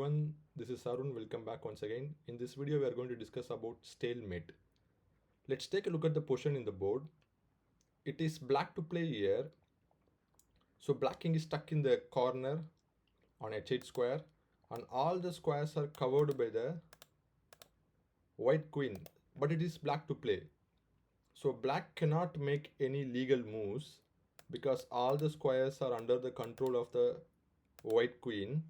Everyone, this is Arun. Welcome back once again. In this video, we are going to discuss about stalemate. Let's take a look at the position in the board. It is black to play here. So black king is stuck in the corner on h8 square, and all the squares are covered by the white queen, but it is black to play. So black cannot make any legal moves because all the squares are under the control of the white queen.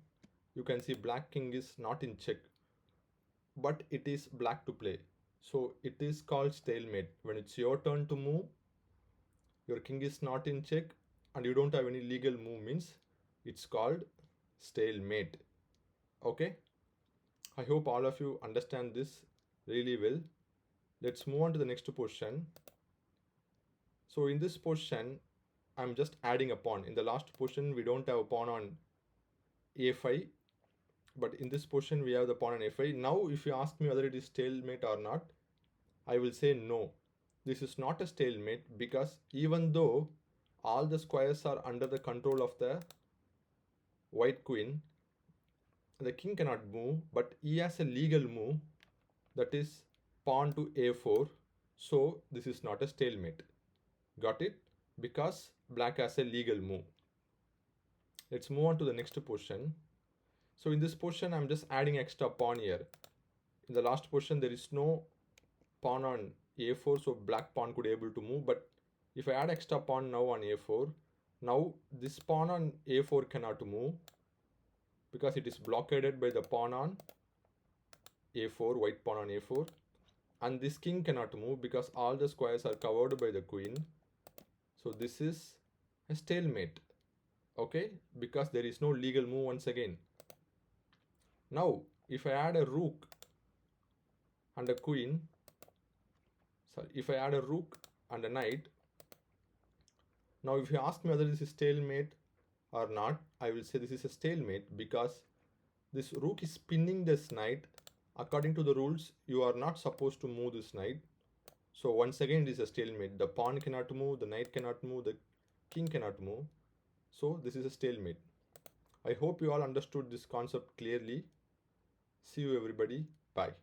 You can see black king is not in check, but it is black to play. So it is called stalemate. When it's your turn to move, your king is not in check and you don't have any legal move, means it's called stalemate. Okay, I hope all of you understand this really well. Let's move on to the next position. So in this position, I'm just adding a pawn. In the last position, we don't have a pawn on a5, but in this position we have the pawn on a5. Now if you ask me whether it is stalemate or not, I will say no. This is not a stalemate because even though all the squares are under the control of the white queen, the king cannot move, but he has a legal move, that is pawn to a4. So this is not a stalemate. Got it? Because black has a legal move. Let's move on to the next position. So in this position, I'm just adding extra pawn here. In the last position, there is no pawn on a4, so black pawn could be able to move. But if I add extra pawn now on a4, now this pawn on a4 cannot move because it is blockaded by the pawn on a4, white pawn on a4. And this king cannot move because all the squares are covered by the queen. So this is a stalemate. Okay, because there is no legal move once again. Now, if I add a rook and a queen, if I add a rook and a knight, now if you ask me whether this is stalemate or not, I will say this is a stalemate because this rook is pinning this knight. According to the rules, you are not supposed to move this knight. So once again, it is a stalemate. The pawn cannot move, the knight cannot move, the king cannot move. So this is a stalemate. I hope you all understood this concept clearly. See you everybody. Bye.